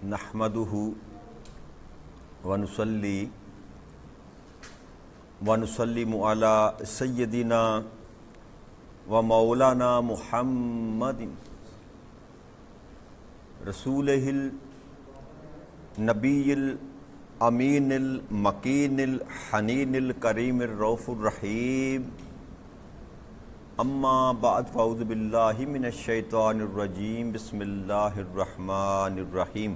نحمدہ ونصلی ونسلم علی سیدنا و مولانا محمد رسولہ النبی الامین المکین الحنین الکریم الرؤوف الرحیم اما بعد فاعوذ باللہ من الشیطان الرجیم بسم اللہ الرحمن الرحیم۔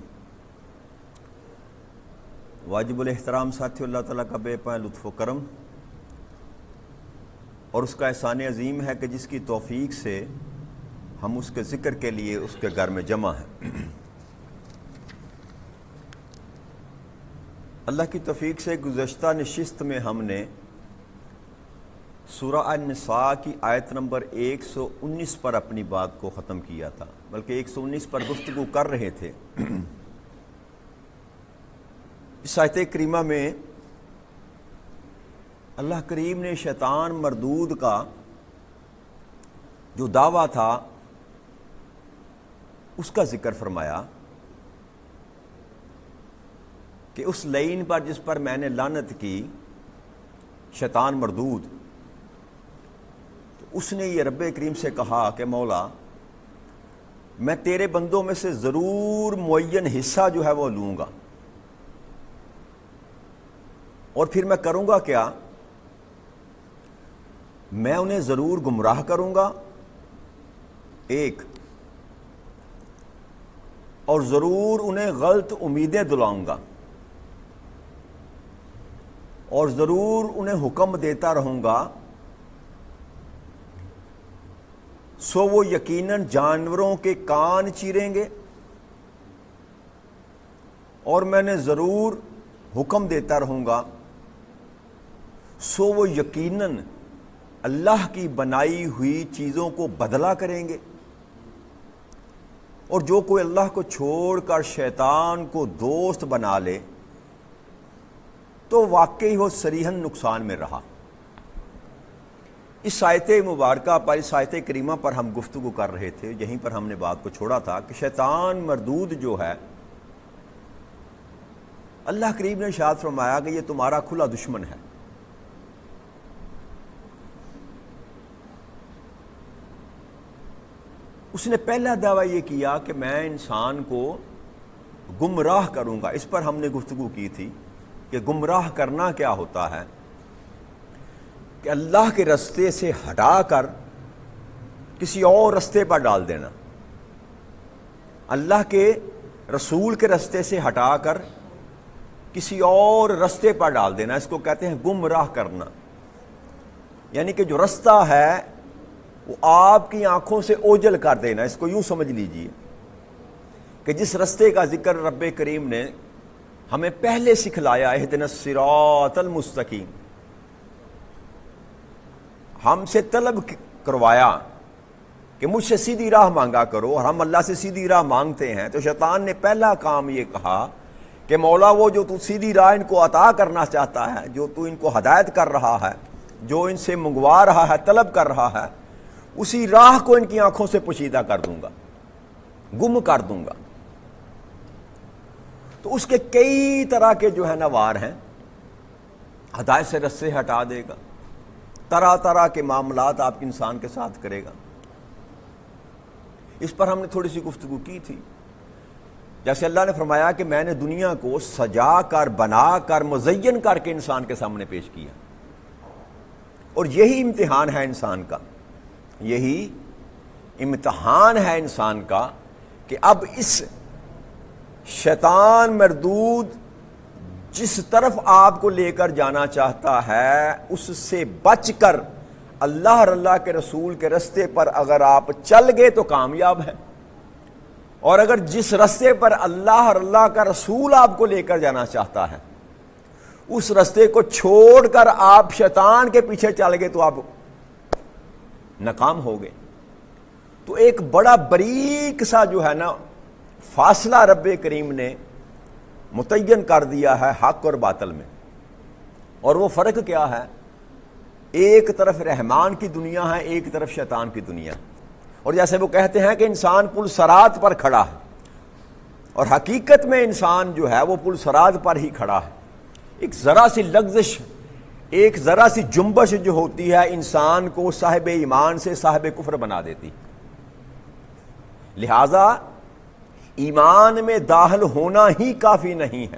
واجب الاحترام ساتھی، اللہ تعالیٰ کا بے پناہ لطف و کرم اور اس کا احسان عظیم ہے کہ جس کی توفیق سے ہم اس کے ذکر کے لیے اس کے گھر میں جمع ہیں۔ اللہ کی توفیق سے گزشتہ نشست میں ہم نے سورہ النساء کی آیت نمبر 119 پر اپنی بات کو ختم کیا تھا، بلکہ 119 پر گفتگو کر رہے تھے۔ اس آیت کریمہ میں اللہ کریم نے شیطان مردود کا جو دعویٰ تھا اس کا ذکر فرمایا کہ اس لعین پر جس پر میں نے لعنت کی، شیطان مردود، تو اس نے یہ رب کریم سے کہا کہ مولا میں تیرے بندوں میں سے ضرور معین حصہ جو ہے وہ لوں گا، اور پھر میں کروں گا کیا؟ میں انہیں ضرور گمراہ کروں گا ایک، اور ضرور انہیں غلط امیدیں دلاؤں گا، اور ضرور انہیں حکم دیتا رہوں گا سو وہ یقیناً جانوروں کے کان چیریں گے، اور میں نے ضرور حکم دیتا رہوں گا سو وہ یقیناً اللہ کی بنائی ہوئی چیزوں کو بدلہ کریں گے، اور جو کوئی اللہ کو چھوڑ کر شیطان کو دوست بنا لے تو واقعی وہ صریحاً نقصان میں رہا۔ اس آیت مبارکہ پر، اس آیت کریمہ پر ہم گفتگو کر رہے تھے، یہیں پر ہم نے بات کو چھوڑا تھا کہ شیطان مردود جو ہے، اللہ کریم نے ارشاد فرمایا کہ یہ تمہارا کھلا دشمن ہے۔ اس نے پہلا دعویٰ یہ کیا کہ میں انسان کو گمراہ کروں گا۔ اس پر ہم نے گفتگو کی تھی کہ گمراہ کرنا کیا ہوتا ہے، کہ اللہ کے رستے سے ہٹا کر کسی اور رستے پر ڈال دینا، اللہ کے رسول کے رستے سے ہٹا کر کسی اور رستے پر ڈال دینا، اس کو کہتے ہیں گمراہ کرنا۔ یعنی کہ جو رستہ ہے وہ آپ کی آنکھوں سے اوجھل کر دینا۔ اس کو یوں سمجھ لیجئے کہ جس رستے کا ذکر رب کریم نے ہمیں پہلے سکھلایا، اہدنا الصراط المستقیم، ہم سے طلب کروایا کہ مجھ سے سیدھی راہ مانگا کرو، اور ہم اللہ سے سیدھی راہ مانگتے ہیں، تو شیطان نے پہلا کام یہ کہا کہ مولا وہ جو تو سیدھی راہ ان کو عطا کرنا چاہتا ہے، جو تو ان کو ہدایت کر رہا ہے، جو ان سے منگوا رہا ہے، طلب کر رہا ہے، اسی راہ کو ان کی آنکھوں سے پوشیدہ کر دوں گا، گم کر دوں گا۔ تو اس کے کئی طرح کے جو ہے نوار ہیں، ہدایت سے رستے ہٹا دے گا، طرح طرح کے معاملات آپ کے انسان کے ساتھ کرے گا۔ اس پر ہم نے تھوڑی سی گفتگو کی تھی، جیسے اللہ نے فرمایا کہ میں نے دنیا کو سجا کر، بنا کر، مزین کر کے انسان کے سامنے پیش کیا، اور یہی امتحان ہے انسان کا، یہی امتحان ہے انسان کا کہ اب اس شیطان مردود جس طرف آپ کو لے کر جانا چاہتا ہے اس سے بچ کر اللہ اور اللہ کے رسول کے رستے پر اگر آپ چل گئے تو کامیاب ہیں، اور اگر جس رستے پر اللہ اور اللہ کا رسول آپ کو لے کر جانا چاہتا ہے اس رستے کو چھوڑ کر آپ شیطان کے پیچھے چل گئے تو آپ ناکام ہو گئے۔ تو ایک بڑا باریک سا جو ہے نا فاصلہ رب کریم نے متعین کر دیا ہے حق اور باطل میں، اور وہ فرق کیا ہے؟ ایک طرف رحمان کی دنیا ہے، ایک طرف شیطان کی دنیا، اور جیسے وہ کہتے ہیں کہ انسان پل صراط پر کھڑا ہے، اور حقیقت میں انسان جو ہے وہ پل صراط پر ہی کھڑا ہے. ایک ذرا سی لغزش، ایک ذرا سی جنبش جو ہوتی ہے انسان کو صاحب ایمان سے صاحب کفر بنا دیتی. لہذا ایمان میں داخل ہونا ہی کافی نہیں ہے.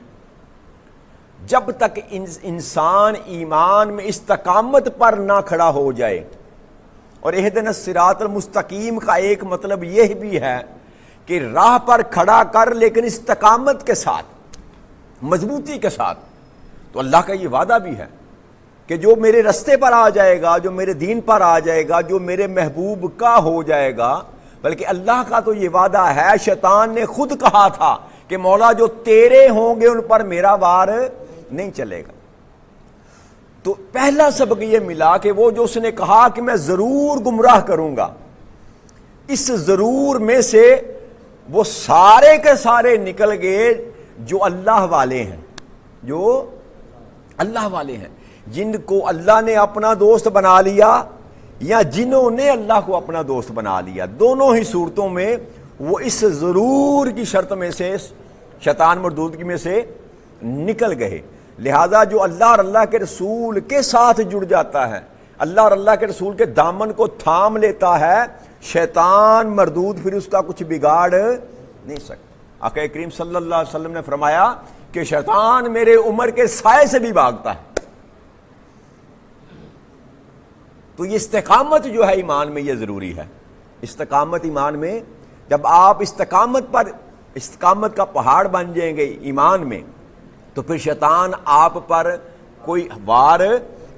جب تک انسان ایمان میں استقامت پر نہ کھڑا ہو جائے. اور اہدنا الصراط المستقیم کا ایک مطلب یہ بھی ہے کہ راہ پر کھڑا کر لیکن استقامت کے ساتھ، مضبوطی کے ساتھ. تو اللہ کا یہ وعدہ بھی ہے کہ جو میرے رستے پر آ جائے گا، جو میرے دین پر آ جائے گا، جو میرے محبوب کا ہو جائے گا. بلکہ اللہ کا تو یہ وعدہ ہے، شیطان نے خود کہا تھا کہ مولا جو تیرے ہوں گے ان پر میرا وار نہیں چلے گا. تو پہلا سبق یہ ملا کہ وہ جو اس نے کہا کہ میں ضرور گمراہ کروں گا، اس ضرور میں سے وہ سارے کے سارے نکل گئے جو اللہ والے ہیں، جو اللہ والے ہیں، جن کو اللہ نے اپنا دوست بنا لیا یا جنہوں نے اللہ کو اپنا دوست بنا لیا. دونوں ہی صورتوں میں وہ اس ضرور کی شرط میں سے، شیطان مردود کی میں سے نکل گئے. لہذا جو اللہ اور اللہ کے رسول کے ساتھ جڑ جاتا ہے، اللہ اور اللہ کے رسول کے دامن کو تھام لیتا ہے، شیطان مردود پھر اس کا کچھ بگاڑ نہیں سکتا. آقا کریم صلی اللہ علیہ وسلم نے فرمایا کہ شیطان میرے عمر کے سائے سے بھی بھاگتا ہے. تو یہ استقامت جو ہے ایمان میں یہ ضروری ہے. استقامت ایمان میں، جب آپ استقامت کا پہاڑ بن جائیں گے ایمان میں، تو پھر شیطان آپ پر کوئی وار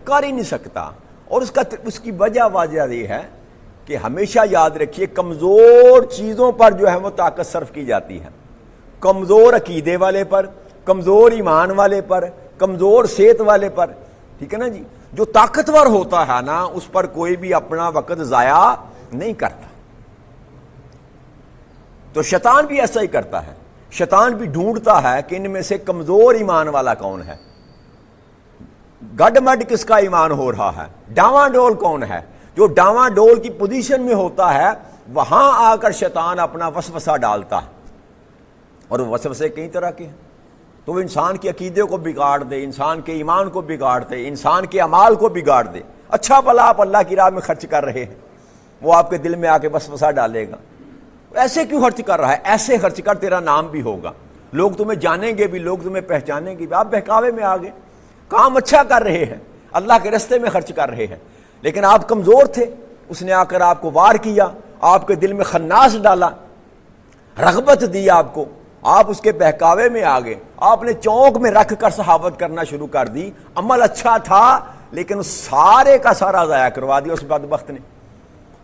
کر ہی نہیں سکتا. اور اس کی وجہ یہ ہے کہ ہمیشہ یاد رکھیے کمزور چیزوں پر جو ہے وہ طاقت صرف کی جاتی ہے. کمزور عقیدے والے پر، کمزور ایمان والے پر، کمزور صحت والے پر، ٹھیک ہے نا جی. جو طاقتور ہوتا ہے نا اس پر کوئی بھی اپنا وقت ضائع نہیں کرتا. تو شیطان بھی ایسا ہی کرتا ہے. شیطان بھی ڈھونڈتا ہے کہ ان میں سے کمزور ایمان والا کون ہے، گڈ مڈ کس کا ایمان ہو رہا ہے، ڈاواں ڈول کون ہے. جو ڈاواں ڈول کی پوزیشن میں ہوتا ہے وہاں آ کر شیطان اپنا وسوسہ ڈالتا ہے. اور وہ وسوسے کئی طرح کے ہیں. تو وہ انسان کے عقیدے کو بگاڑ دے، انسان کے ایمان کو بگاڑ دے، انسان کے اعمال کو بگاڑ دے. اچھا بھلا آپ اللہ کی راہ میں خرچ کر رہے ہیں، وہ آپ کے دل میں آ کے وسوسہ ڈالے گا، ایسے کیوں خرچ کر رہا ہے، ایسے خرچ کر تیرا نام بھی ہوگا، لوگ تمہیں جانیں گے بھی، لوگ تمہیں پہچانیں گے بھی. آپ بہکاوے میں آ گئے، کام اچھا کر رہے ہیں، اللہ کے راستے میں خرچ کر رہے ہیں، لیکن آپ کمزور تھے. اس نے آ کر آپ کو وار کیا، آپ کے دل میں خناس ڈالا، رغبت دی آپ کو، آپ اس کے بہکاوے میں آ گئے. آپ نے چونک میں رکھ کر صحافت کرنا شروع کر دی. عمل اچھا تھا لیکن سارے کا سارا ضائع کروا دیا اس بدبخت نے.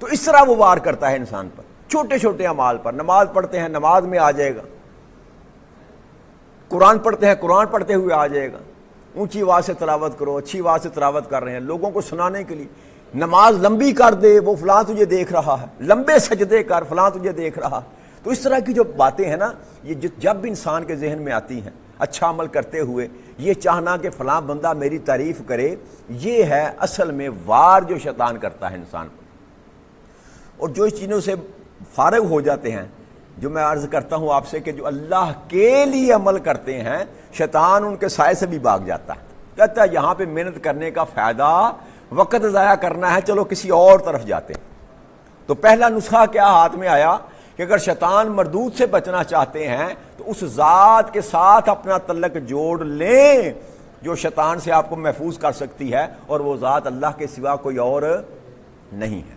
تو اس طرح وہ وار کرتا ہے انسان پر، چھوٹے چھوٹے اعمال پر. نماز پڑھتے ہیں، نماز میں آ جائے گا. قرآن پڑھتے ہیں، قرآن پڑھتے ہوئے آ جائے گا. اونچی آواز سے تلاوت کرو، اچھی آواز سے تلاوت کر رہے ہیں لوگوں کو سنانے کے لیے. نماز لمبی کر دے، وہ فلاں تجھے دیکھ رہا ہے، لمبے سجدے کر، فلاں تجھے دیکھ رہا. تو اس طرح کی جو باتیں ہیں نا، یہ جب انسان کے ذہن میں آتی ہیں اچھا عمل کرتے ہوئے، یہ چاہنا کہ فلاں بندہ میری تعریف کرے، یہ ہے اصل میں وار جو شیطان کرتا ہے انسان کو. اور جو اس چیزوں سے فارغ ہو جاتے ہیں، جو میں عرض کرتا ہوں آپ سے کہ جو اللہ کے لیے عمل کرتے ہیں، شیطان ان کے سائے سے بھی بھاگ جاتا ہے. کہتا ہے یہاں پہ محنت کرنے کا فائدہ، وقت ضائع کرنا ہے، چلو کسی اور طرف جاتے. تو پہلا نسخہ کیا ہاتھ میں آیا کہ اگر شیطان مردود سے بچنا چاہتے ہیں تو اس ذات کے ساتھ اپنا تعلق جوڑ لیں جو شیطان سے آپ کو محفوظ کر سکتی ہے، اور وہ ذات اللہ کے سوا کوئی اور نہیں ہے.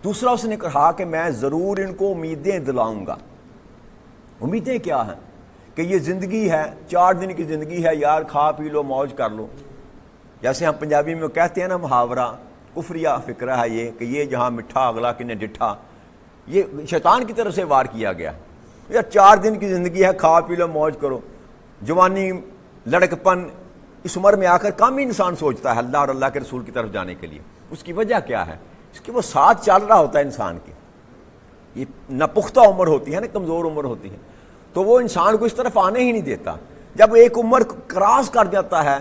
دوسرا اس نے کہا کہ میں ضرور ان کو امیدیں دلاؤں گا. امیدیں کیا ہیں؟ کہ یہ زندگی ہے، 4 دن کی زندگی ہے یار، کھا پی لو، موج کر لو. جیسے ہم پنجابی میں کہتے ہیں نا محاورہ، کفریہ فکرہ ہے یہ کہ یہ جہاں مٹھا اگلا کنے ڈٹھا. یہ شیطان کی طرف سے وار کیا گیا. یار 4 دن کی زندگی ہے، کھا پی لو، موج کرو. جوانی، لڑکپن، اس عمر میں آ کر کم ہی انسان سوچتا ہے اللہ اور اللہ کے رسول کی طرف جانے کے لیے. اس کی وجہ کیا ہے؟ اس کی وہ ساتھ چل رہا ہوتا ہے انسان کے. یہ ناپختہ عمر ہوتی ہے نا، کمزور عمر ہوتی ہے، تو وہ انسان کو اس طرف آنے ہی نہیں دیتا. جب ایک عمر کراس کر جاتا ہے،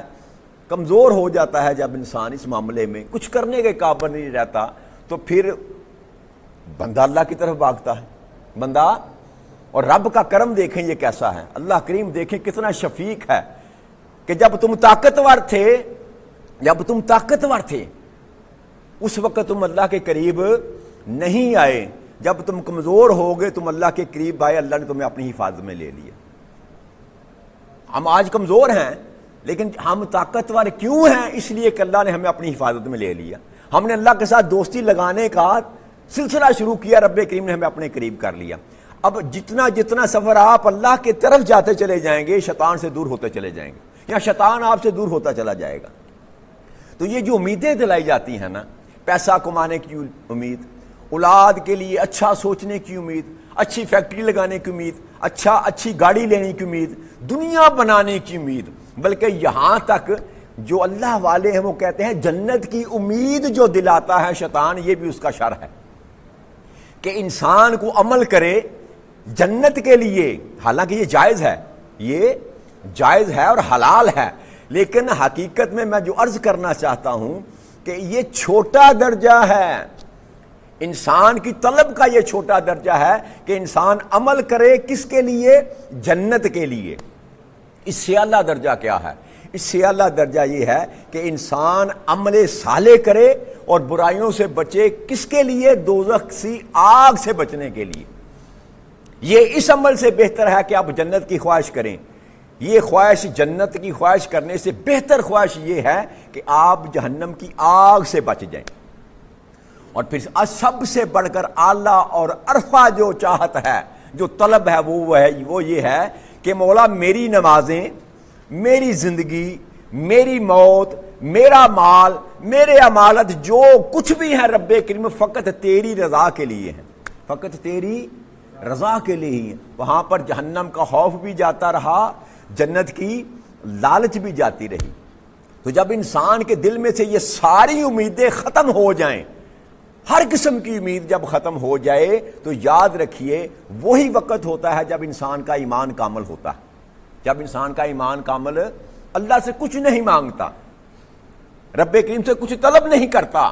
کمزور ہو جاتا ہے جب انسان اس معاملے میں کچھ کرنے کے قابل نہیں رہتا، تو پھر بندہ اللہ کی طرف بھاگتا ہے. بندہ اور رب کا کرم دیکھیں یہ کیسا ہے، اللہ کریم دیکھیں کتنا شفیق ہے کہ جب تم طاقتور تھے اس وقت تم اللہ کے قریب نہیں آئے، جب تم کمزور ہو گئے تم اللہ کے قریب آئے، اللہ نے تمہیں اپنی حفاظت میں لے لیا۔ ہم آج کمزور ہیں لیکن ہم طاقتور کیوں ہیں؟ اس لیے کہ اللہ نے ہمیں اپنی حفاظت میں لے لیا، ہم نے اللہ کے ساتھ دوستی لگانے کا سلسلہ شروع کیا، رب کریم نے ہمیں اپنے قریب کر لیا۔ اب جتنا جتنا سفر آپ اللہ کی طرف جاتے چلے جائیں گے شیطان سے دور ہوتے چلے جائیں گے، یا شیطان آپ سے دور ہوتا چلا جائے گا۔ تو یہ جو امیدیں دلائی جاتی ہیں نا، پیسہ کمانے کی امید، اولاد کے لیے اچھا سوچنے کی امید، اچھی فیکٹری لگانے کی امید، اچھی گاڑی لینے کی امید، دنیا بنانے کی امید، بلکہ یہاں تک جو اللہ والے ہیں وہ کہتے ہیں جنت کی امید جو دلاتا ہے شیطان، یہ بھی اس کا شر ہے کہ انسان کو عمل کرے جنت کے لیے، حالانکہ یہ جائز ہے اور حلال ہے، لیکن حقیقت میں جو عرض کرنا چاہتا ہوں کہ یہ چھوٹا درجہ ہے، انسان کی طلب کا یہ چھوٹا درجہ ہے کہ انسان عمل کرے کس کے لیے؟ جنت کے لیے۔ اس سے اعلیٰ درجہ کیا ہے؟ اس سے اعلیٰ درجہ یہ ہے کہ انسان عمل صالح کرے اور برائیوں سے بچے، کس کے لیے؟ دوزخ سی آگ سے بچنے کے لیے۔ یہ اس عمل سے بہتر ہے کہ آپ جنت کی خواہش کریں، یہ خواہش جنت کی خواہش کرنے سے بہتر خواہش یہ ہے کہ آپ جہنم کی آگ سے بچ جائیں۔ اور پھر سب سے بڑھ کر اعلیٰ اور عرفہ جو چاہت ہے، جو طلب ہے وہ یہ ہے کہ مولا میری نمازیں، میری زندگی، میری موت، میرا مال، میرے اعمالات جو کچھ بھی ہیں رب کریم فقط تیری رضا کے لیے ہیں، فقط تیری رضا کے لیے ہی ہیں۔ وہاں پر جہنم کا خوف بھی جاتا رہا، جنت کی لالچ بھی جاتی رہی۔ تو جب انسان کے دل میں سے یہ ساری امیدیں ختم ہو جائیں، ہر قسم کی امید جب ختم ہو جائے تو یاد رکھیے وہی وقت ہوتا ہے جب انسان کا ایمان کامل ہوتا ہے، جب انسان کا ایمان کامل اللہ سے کچھ نہیں مانگتا، رب کریم سے کچھ طلب نہیں کرتا،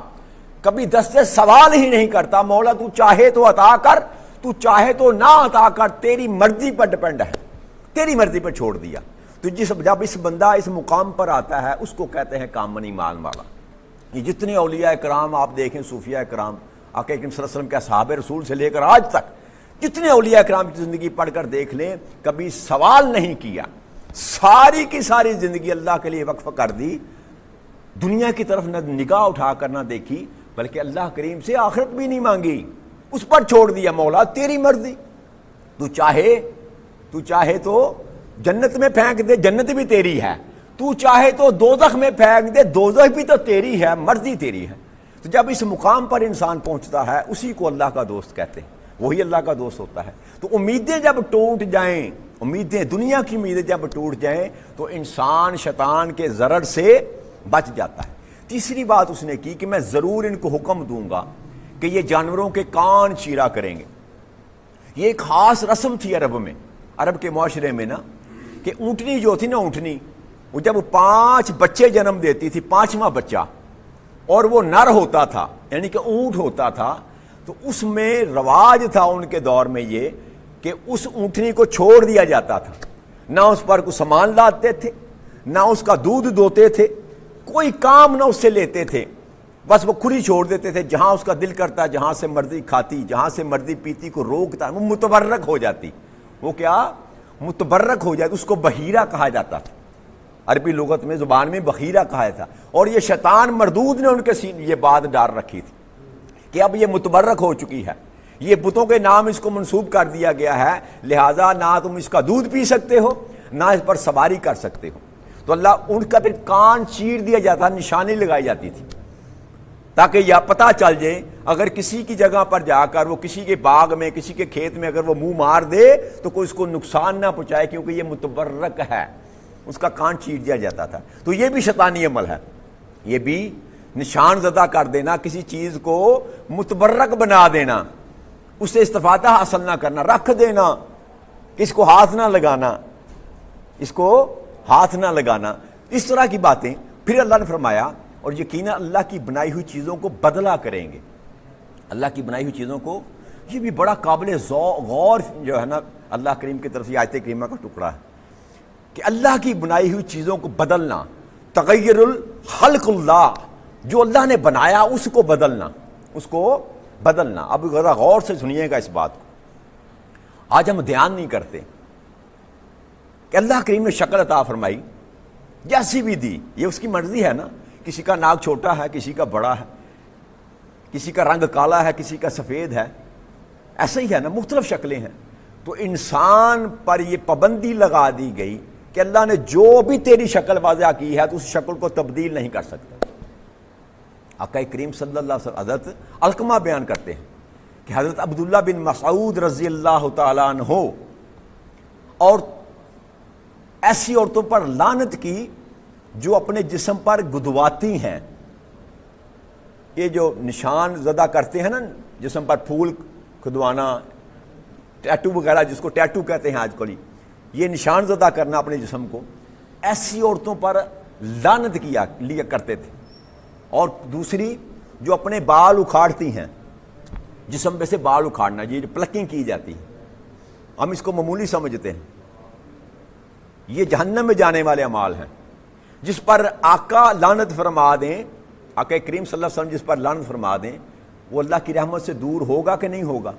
کبھی دستے سوال ہی نہیں کرتا، مولا تو چاہے تو عطا کر، تو چاہے تو نہ عطا کر، تیری مرضی پر ڈپینڈ ہے، تیری مرضی پر چھوڑ دیا۔ تو جب اس بندہ اس مقام پر آتا ہے اس کو کہتے ہیں کامل ایمان والا۔ یہ جتنے اولیاء کرام آپ دیکھیں، صوفیاء کرام، آقا کریم صلی اللہ علیہ وسلم کے اصحاب رسول سے لے کر آج تک جتنے اولیاء کرام کی زندگی پڑھ کر دیکھ لیں، کبھی سوال نہیں کیا، ساری کی ساری زندگی اللہ کے لیے وقف کر دی، دنیا کی طرف نہ نگاہ اٹھا کر نہ دیکھی، بلکہ اللہ کریم سے آخرت بھی نہیں مانگی، اس پر چھوڑ دیا، مولا تیری مرضی، تو چاہے تو جنت میں پھینک دے، جنت بھی تیری ہے، تو چاہے تو دوزخ میں پھینک دے، دوزخ بھی تو تیری ہے، مرضی تیری ہے۔ تو جب اس مقام پر انسان پہنچتا ہے اسی کو اللہ کا دوست کہتے ہیں، وہی اللہ کا دوست ہوتا ہے۔ تو امیدیں جب ٹوٹ جائیں، امیدیں دنیا کی امیدیں جب ٹوٹ جائیں تو انسان شیطان کے ضرر سے بچ جاتا ہے۔ تیسری بات اس نے کی کہ میں ضرور ان کو حکم دوں گا کہ یہ جانوروں کے کان چیرا کریں گے۔ یہ ایک خاص رسم تھی عرب کے معاشرے میں نا، کہ اونٹنی جو تھی نا، اونٹنی وہ جب 5 بچے جنم دیتی تھی، 5واں بچہ اور وہ نر ہوتا تھا یعنی کہ اونٹ ہوتا تھا، تو اس میں رواج تھا ان کے دور میں یہ کہ اس اونٹنی کو چھوڑ دیا جاتا تھا، نہ اس پر کوئی سامان لاتے تھے، نہ اس کا دودھ دوتے تھے، کوئی کام نہ اس سے لیتے تھے، بس وہ کھلی چھوڑ دیتے تھے، جہاں اس کا دل کرتا جہاں سے مرضی کھاتی، جہاں سے مرضی پیتی، کو روکتا، وہ متبرک ہو جاتی، وہ کیا متبرک ہو جاتی، اس کو بحیرہ کہا جاتا تھا، عربی لغت میں زبان میں بحیرہ کہا تھا۔ اور یہ شیطان مردود نے ان کے سینے یہ بات ڈال رکھی تھی کہ اب یہ متبرک ہو چکی ہے، یہ بتوں کے نام اس کو منسوب کر دیا گیا ہے، لہٰذا نہ تم اس کا دودھ پی سکتے ہو نہ اس پر سواری کر سکتے ہو۔ تو اللہ ان کا پھر کان چیر دیا جاتا، نشانی لگائی جاتی تھی تاکہ یہ پتہ چل جائے، اگر کسی کی جگہ پر جا کر وہ کسی کے باغ میں، کسی کے کھیت میں اگر وہ منہ مار دے تو کوئی اس کو نقصان نہ پہنچائے، کیونکہ یہ متبرک ہے، اس کا کان چیر دیا جاتا تھا۔ تو یہ بھی شیطانی عمل ہے، یہ بھی نشان زدہ کر دینا، کسی چیز کو متبرک بنا دینا، اس سے استفادہ حاصل نہ کرنا، رکھ دینا، اس کو ہاتھ نہ لگانا، اس کو ہاتھ نہ لگانا، اس طرح کی باتیں۔ پھر اللہ نے فرمایا اور یقیناً اللہ کی بنائی ہوئی چیزوں کو بدلہ کریں گے، اللہ کی بنائی ہوئی چیزوں کو یہ بھی بڑا قابل غور جو ہے نا اللہ کریم کی طرف سے آیت کریمہ کا ٹکڑا ہے کہ اللہ کی بنائی ہوئی چیزوں کو بدلنا، تغیر الخلق اللہ، جو اللہ نے بنایا اس کو بدلنا، اس کو بدلنا۔ اب ذرا غور سے سنیے گا اس بات کو۔ آج ہم دھیان نہیں کرتے کہ اللہ کریم نے شکل عطا فرمائی، جیسی بھی دی، یہ اس کی مرضی ہے نا، کسی کا ناک چھوٹا ہے، کسی کا بڑا ہے، کسی کا رنگ کالا ہے، کسی کا سفید ہے، ایسا ہی ہے نا، مختلف شکلیں ہیں۔ تو انسان پر یہ پابندی لگا دی گئی کہ اللہ نے جو بھی تیری شکل واضح کی ہے تو اس شکل کو تبدیل نہیں کر سکتا۔ آقا کریم صلی اللہ علیہ وسلم حضرت علقمہ بیان کرتے ہیں کہ حضرت عبداللہ بن مسعود رضی اللہ تعالیٰ عنہ اور ایسی عورتوں پر لعنت کی جو اپنے جسم پر گدواتی ہیں، یہ جو نشان زدہ کرتے ہیں نا جسم پر، پھول کھدوانا، ٹیٹو وغیرہ جس کو ٹیٹو کہتے ہیں آج کل، یہ نشان زدہ کرنا اپنے جسم کو، ایسی عورتوں پر لعنت لیا کرتے تھے۔ اور دوسری جو اپنے بال اکھاڑتی ہیں، جسم میں سے بال اکھاڑنا، یہ جو پلکنگ کی جاتی ہے، ہم اس کو معمولی سمجھتے ہیں، یہ جہنم میں جانے والے اعمال ہیں۔ جس پر آقا لعنت فرما دیں، آقا کریم صلی اللہ علیہ وسلم جس پر لعنت فرما دیں، وہ اللہ کی رحمت سے دور ہوگا کہ نہیں ہوگا؟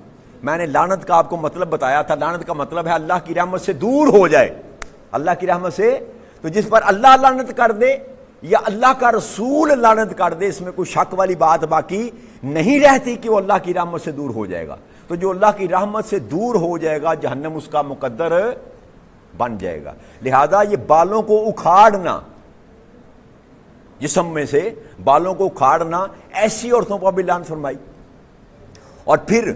میں نے لعنت کا آپ کو مطلب بتایا تھا، لعنت کا مطلب ہے اللہ کی رحمت سے دور ہو جائے، اللہ کی رحمت سے۔ تو جس پر اللہ لعنت کر دے یا اللہ کا رسول لعنت کر دے، اس میں کوئی شک والی بات باقی نہیں رہتی کہ وہ اللہ کی رحمت سے دور ہو جائے گا۔ تو جو اللہ کی رحمت سے دور ہو جائے گا، جہنم اس کا مقدر بن جائے گا۔ لہذا یہ بالوں کو اکھاڑنا، جسم میں سے بالوں کو اکھاڑنا، ایسی عورتوں پر بھی لعنت فرمائی۔ اور پھر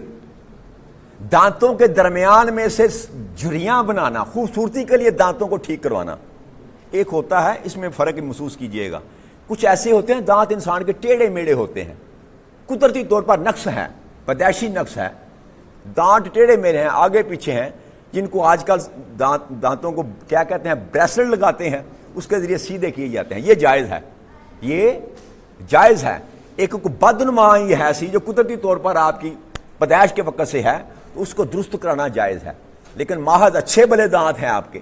دانتوں کے درمیان میں سے جھریاں بنانا، خوبصورتی کے لیے دانتوں کو ٹھیک کروانا۔ ایک ہوتا ہے، اس میں فرق محسوس کیجئے گا، کچھ ایسے ہوتے ہیں دانت انسان کے ٹیڑھے میڑے ہوتے ہیں، قدرتی طور پر نقص ہے، پیدائشی نقص ہے، دانت ٹیڑھے میڑے ہیں، آگے پیچھے ہیں، جن کو آج کل دانتوں کو کیا کہتے ہیں، بریسلٹ لگاتے ہیں، اس کے ذریعے سیدھے کیے جاتے ہیں۔ یہ جائز ہے، یہ جائز ہے۔ ایک بدنما یہ ہے سی جو قدرتی طور پر آپ کی پیدائش کے وقت سے ہے، تو اس کو درست کرانا جائز ہے۔ لیکن محض اچھے بھلے دانت ہیں آپ کے،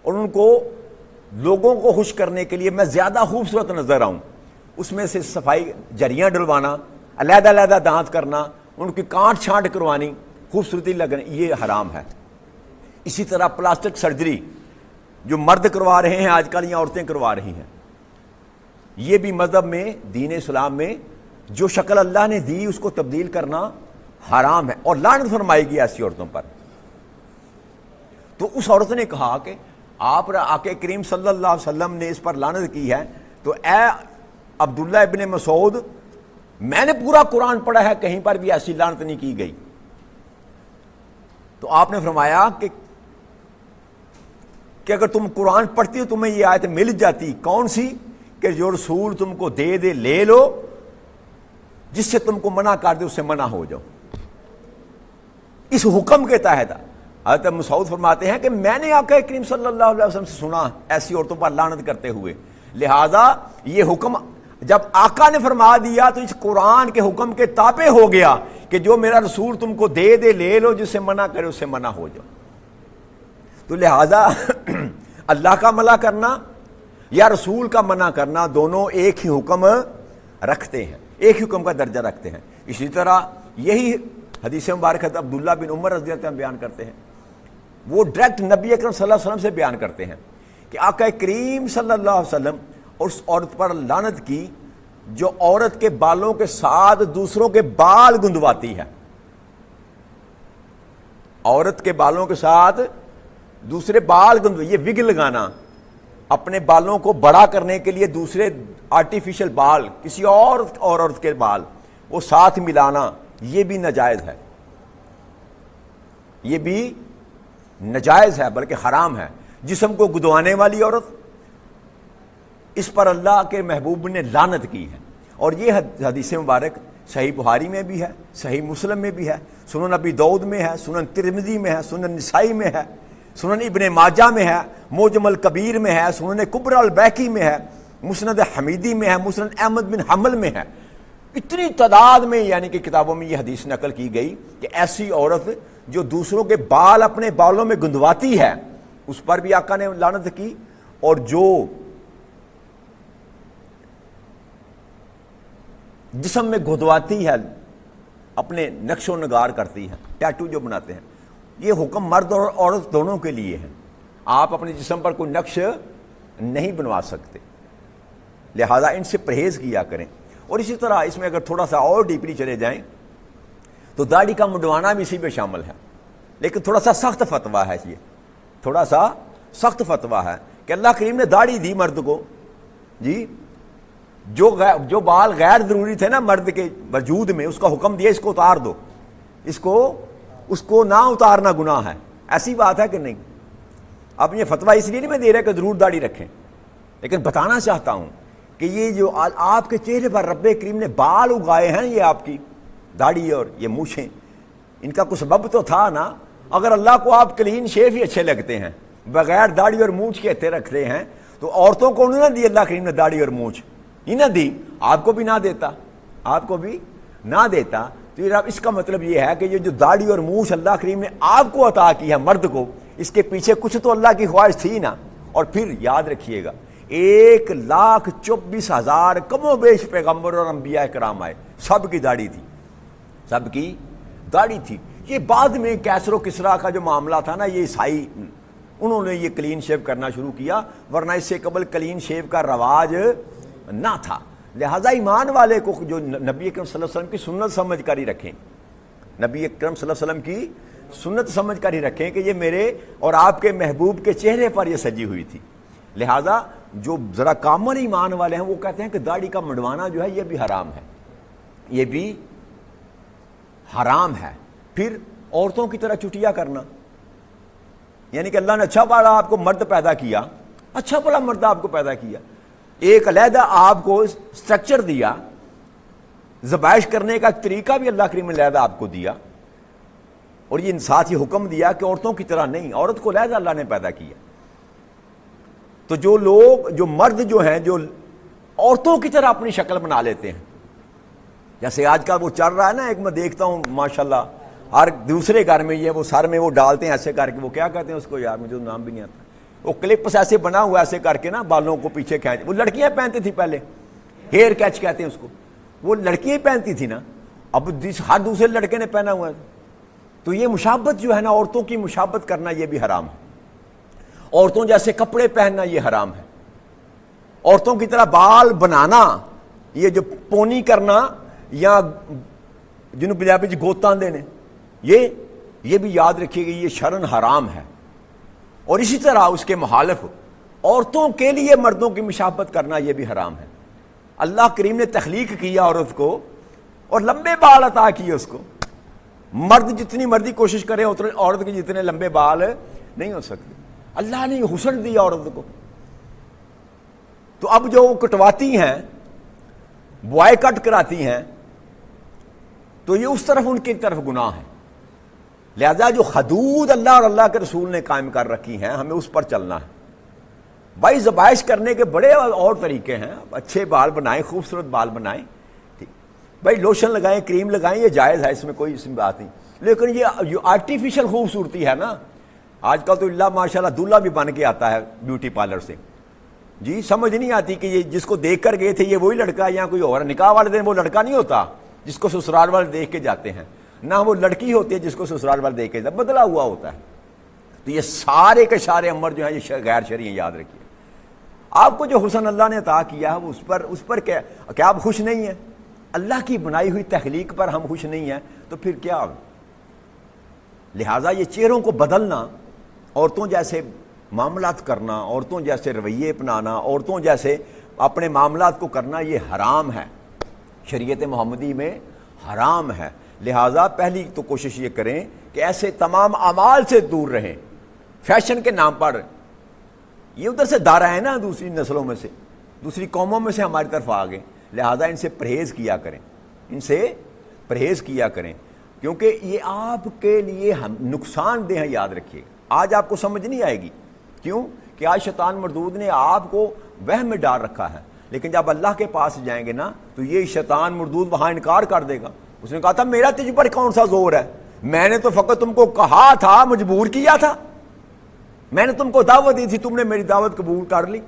اور ان کو لوگوں کو خوش کرنے کے لیے میں زیادہ خوبصورت نظر آؤں، اس میں سے صفائی، جریاں ڈلوانا، علیحدہ علیحدہ دانت کرنا، ان کی کانٹ چھانٹ کروانی، خوبصورتی لگنے، یہ حرام ہے۔ اسی طرح پلاسٹک سرجری جو مرد کروا رہے ہیں آج کل یا عورتیں کروا رہی ہیں، یہ بھی مذہب میں، دین اسلام میں جو شکل اللہ نے دی اس کو تبدیل کرنا حرام ہے، اور لعنت فرمائی گئی ایسی عورتوں پر۔ تو اس عورت نے کہا کہ آپ آقا کریم صلی اللہ علیہ وسلم نے اس پر لعنت کی ہے، تو اے عبداللہ ابن مسعود، میں نے پورا قرآن پڑھا ہے، کہیں پر بھی ایسی لعنت نہیں کی گئی۔ تو آپ نے فرمایا کہ اگر تم قرآن پڑھتی ہو تمہیں یہ آیت مل جاتی، کون سی؟ کہ جو رسول تم کو دے دے لے لو، جس سے تم کو منع کر دے اس سے منع ہو جاؤ۔ اس حکم کے تحت حضرت مسعود فرماتے ہیں کہ میں نے آقا کریم صلی اللہ علیہ وسلم سے سنا ایسی عورتوں پر لعنت کرتے ہوئے، لہذا یہ حکم جب آقا نے فرما دیا تو اس قرآن کے حکم کے تابع ہو گیا کہ جو میرا رسول تم کو دے دے لے لو، جس سے منع کرے اس سے منع ہو جاؤ۔ تو لہذا اللہ کا منع کرنا یا رسول کا منع کرنا دونوں ایک ہی حکم رکھتے ہیں، ایک حکم کا درجہ رکھتے ہیں۔ اسی طرح یہی حدیث مبارک حضرت عبداللہ بن عمر رضی اللہ عنہ بیان کرتے ہیں، وہ ڈائریکٹ نبی اکرم صلی اللہ علیہ وسلم سے بیان کرتے ہیں کہ آقا کریم صلی اللہ علیہ وسلم اور اس عورت پر لعنت کی جو عورت کے بالوں کے ساتھ دوسروں کے بال گندواتی ہے۔ عورت کے بالوں کے ساتھ دوسرے بال یہ وگ لگانا، اپنے بالوں کو بڑا کرنے کے لیے دوسرے آرٹیفیشل بال، کسی اور عورت کے بال وہ ساتھ ملانا، یہ بھی ناجائز ہے، یہ بھی ناجائز ہے بلکہ حرام ہے۔ جسم کو گدوانے والی عورت، اس پر اللہ کے محبوب نے لعنت کی ہے، اور یہ حدیث مبارک صحیح بخاری میں بھی ہے، صحیح مسلم میں بھی ہے، سنن ابی داؤد میں ہے، سنن ترمذی میں ہے، سنن نسائی میں ہے، سنن ابن ماجہ میں ہے، معجم الکبیر میں ہے، سنن کبری البیہقی میں ہے، مسند حمیدی میں ہے، مسند احمد بن حنبل میں ہے۔ اتنی تعداد میں یعنی کہ کتابوں میں یہ حدیث نقل کی گئی کہ ایسی عورت جو دوسروں کے بال اپنے بالوں میں گندواتی ہے اس پر بھی آقا نے لعنت کی، اور جو جسم میں گندواتی ہے، اپنے نقش و نگار کرتی ہے، ٹیٹو جو بناتے ہیں، یہ حکم مرد اور عورت دونوں کے لیے ہے۔ آپ اپنے جسم پر کوئی نقش نہیں بنوا سکتے، لہذا ان سے پرہیز کیا کریں۔ اور اسی طرح اس میں اگر تھوڑا سا اور ڈیپلی چلے جائیں تو داڑھی کا منڈوانا بھی اسی میں شامل ہے، لیکن تھوڑا سا سخت فتویٰ ہے، یہ تھوڑا سا سخت فتویٰ ہے کہ اللہ کریم نے داڑھی دی مرد کو، جی جو بال غیر ضروری تھے نا مرد کے وجود میں، اس کا حکم دیا اس کو اتار دو، اس کو نہ اتارنا گناہ ہے۔ ایسی بات ہے کہ نہیں؟ اب یہ فتویٰ اس لیے نہیں میں دے رہا کہ ضرور داڑھی رکھیں، لیکن بتانا چاہتا ہوں کہ یہ جو آپ کے چہرے پر رب کریم نے بال اگائے ہیں، یہ آپ کی داڑھی اور یہ مونچھیں، ان کا کچھ سبب تو تھا نا۔ اگر اللہ کو آپ کلین شیف ہی اچھے لگتے ہیں، بغیر داڑھی اور مونچھ کے اچھے رکھتے ہیں، تو عورتوں کو انہوں نے دی اللہ کریم نے داڑھی اور مونچھ، ہی نہ دی، آپ کو بھی نہ دیتا، آپ کو بھی نہ دیتا۔ تو اس کا مطلب یہ ہے کہ یہ جو داڑھی اور مونچھ اللہ کریم نے آپ کو عطا کی ہے مرد کو، اس کے پیچھے کچھ تو اللہ کی خواہش تھی نا۔ اور پھر یاد رکھیے گا 1,24,000 کم و بیش پیغمبر اور انبیاء کرام آئے، سب کی داڑھی تھی، سب کی داڑھی تھی۔ یہ بعد میں کیسر و کسرا کا جو معاملہ تھا نا، یہ عیسائی انہوں نے یہ کلین شیو کرنا شروع کیا، ورنہ اس سے قبل کلین شیو کا رواج نہ تھا۔ لہٰذا ایمان والے کو جو نبی اکرم صلی اللہ علیہ وسلم کی سنت سمجھ کر ہی رکھیں، نبی اکرم صلی اللہ علیہ وسلم کی سنت سمجھ کر ہی رکھیں کہ یہ میرے اور آپ کے محبوب کے چہرے پر یہ سجی ہوئی تھی۔ لہٰذا جو ذرا کامن ایمان والے ہیں وہ کہتے ہیں کہ داڑھی کا منڈوانا جو ہے یہ بھی حرام ہے، یہ بھی حرام ہے۔ پھر عورتوں کی طرح چٹیا کرنا، یعنی کہ اللہ نے اچھا بڑا آپ کو مرد پیدا کیا، اچھا بڑا مرد آپ کو پیدا کیا، ایک علیحدہ آپ کو سٹرکچر دیا، ذبائش کرنے کا طریقہ بھی اللہ کریم نے علیحدہ آپ کو دیا، اور یہ ساتھ ہی حکم دیا کہ عورتوں کی طرح نہیں، عورت کو علیحدہ اللہ نے پیدا کیا۔ تو جو لوگ جو مرد جو ہیں جو عورتوں کی طرح اپنی شکل بنا لیتے ہیں، جیسے آج کل وہ چل رہا ہے نا، ایک میں دیکھتا ہوں ماشاءاللہ ہر دوسرے گھر میں یہ وہ سر میں وہ ڈالتے ہیں ایسے کر کے، وہ کیا کہتے ہیں اس کو یار مجھے نام بھی نہیں آتا، وہ کلپس ایسے بنا ہوا ایسے کر کے نا بالوں کو پیچھے کھینچ، وہ لڑکیاں پہنتی تھی پہلے، ہیئر کیچ کہتے ہیں اس کو، وہ لڑکیاں پہنتی تھی نا، اب ہر دوسرے لڑکے نے پہنا ہوا ہے۔ تو یہ مشابت جو ہے نا، عورتوں کی مشابت کرنا یہ بھی حرام ہے، عورتوں جیسے کپڑے پہننا یہ حرام ہے، عورتوں کی طرح بال بنانا، یہ جو پونی کرنا یا جنہوں پنجابی جی گوتاں دینے، یہ بھی یاد رکھیے گا یہ شرعن حرام ہے۔ اور اسی طرح اس کے مخالف عورتوں کے لیے مردوں کی مشابت کرنا یہ بھی حرام ہے۔ اللہ کریم نے تخلیق کیا عورت کو اور لمبے بال عطا کیے اس کو، مرد جتنی مرضی کوشش کرے اتنے عورت کے جتنے لمبے بال نہیں ہو سکتے، اللہ نے حسن دیا عورت کو۔ تو اب جو کٹواتی ہیں، بوائے کٹ کراتی ہیں، تو یہ اس طرف ان کی طرف گناہ ہے۔ لہذا جو حدود اللہ اور اللہ کے رسول نے قائم کر رکھی ہیں ہمیں اس پر چلنا ہے۔ بھائی ذبائش کرنے کے بڑے اور طریقے ہیں، اچھے بال بنائیں، خوبصورت بال بنائیں، ٹھیک بھائی لوشن لگائیں، کریم لگائیں، یہ جائز ہے، اس میں کوئی اس میں بات نہیں، لیکن یہ جو آرٹیفیشل خوبصورتی ہے نا، آج کل تو اللہ ماشاءاللہ دلہا بھی بن کے آتا ہے بیوٹی پارلر سے، جی سمجھ نہیں آتی کہ یہ جس کو دیکھ کر گئے تھے یہ وہی لڑکا یا کوئی اور، نکاح والے دن وہ لڑکا نہیں ہوتا جس کو سسرال والے دیکھ کے جاتے ہیں، نہ وہ لڑکی ہوتی ہے جس کو سسرال والے دیکھ کے جاتے، بدلا ہوا ہوتا ہے۔ تو یہ سارے کے سارے امر جو ہیں یہ غیر شرعی ہیں، یاد رکھیے۔ آپ کو جو حسن اللہ نے عطا کیا ہے اس پر کیا آپ خوش نہیں ہیں؟ اللہ کی بنائی ہوئی تخلیق پر ہم خوش نہیں ہیں تو پھر کیا؟ لہٰذا یہ چہروں کو بدلنا، عورتوں جیسے معاملات کرنا، عورتوں جیسے رویے اپنانا، عورتوں جیسے اپنے معاملات کو کرنا، یہ حرام ہے، شریعت محمدی میں حرام ہے۔ لہٰذا پہلی تو کوشش یہ کریں کہ ایسے تمام اعمال سے دور رہیں۔ فیشن کے نام پر یہ ادھر سے دارہ ہے نا، دوسری نسلوں میں سے، دوسری قوموں میں سے ہماری طرف آ گئے، لہٰذا ان سے پرہیز کیا کریں، ان سے پرہیز کیا کریں، کیونکہ یہ آپ کے لیے نقصان دہ ہے، یاد رکھیے۔ آج آپ کو سمجھ نہیں آئے گی، کیوں کہ آج شیطان مردود نے آپ کو وہم میں ڈال رکھا ہے، لیکن جب اللہ کے پاس جائیں گے نا تو یہ شیطان مردود وہاں انکار کر دے گا. اس نے کہا تھا میرا تجھ پر کون سا زور ہے, میں نے تو فقط تم کو کہا تھا, مجبور کیا تھا, میں نے تم کو دعوت دی تھی, تم نے میری دعوت قبول کر لی,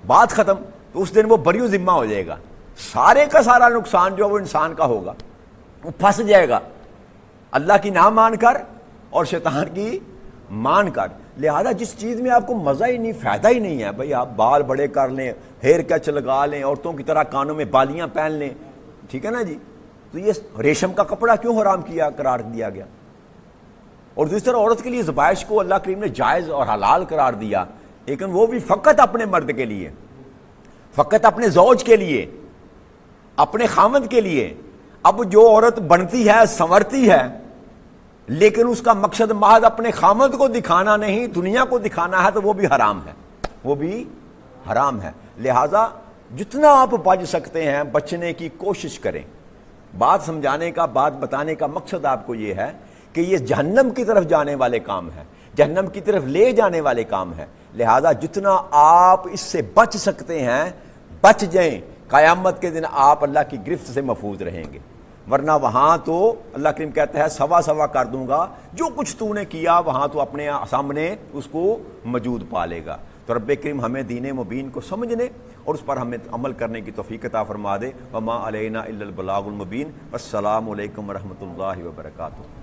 بات ختم. تو اس دن وہ بری ذمہ ہو جائے گا, سارے کا سارا نقصان جو ہے وہ انسان کا ہوگا, وہ پھنس جائے گا اللہ کی نہ مان کر اور شیطان کی مان کر. لہذا جس چیز میں آپ کو مزہ ہی نہیں, فائدہ ہی نہیں ہے, بھئی آپ بال بڑے کر لیں, ہیئر کیچ لگا لیں, عورتوں کی طرح کانوں میں بالیاں پہن لیں, ٹھیک ہے نا جی, تو یہ ریشم کا کپڑا کیوں حرام کیا قرار دیا گیا؟ اور دوسری طرح عورت کے لیے زبائش کو اللہ کریم نے جائز اور حلال قرار دیا, لیکن وہ بھی فقط اپنے مرد کے لیے, فقط اپنے زوج کے لیے, اپنے خامد کے لیے. اب جو عورت بنتی ہے, سنورتی ہے, لیکن اس کا مقصد محض اپنے خامد کو دکھانا نہیں, دنیا کو دکھانا ہے, تو وہ بھی حرام ہے, وہ بھی حرام ہے. لہذا جتنا آپ بچ سکتے ہیں بچنے کی کوشش کریں. بات سمجھانے کا, بات بتانے کا مقصد آپ کو یہ ہے کہ یہ جہنم کی طرف جانے والے کام ہیں, جہنم کی طرف لے جانے والے کام ہیں. لہذا جتنا آپ اس سے بچ سکتے ہیں بچ جائیں, قیامت کے دن آپ اللہ کی گرفت سے محفوظ رہیں گے. ورنہ وہاں تو اللہ کریم کہتا ہے سوا سوا کر دوں گا, جو کچھ تو نے کیا وہاں تو اپنے سامنے اس کو موجود پالے گا. تو رب کریم ہمیں دین مبین کو سمجھنے اور اس پر ہمیں عمل کرنے کی توفیق عطا فرما دے. وما علینا الا البلاغ المبین. السلام علیکم ورحمۃ اللہ وبرکاتہ.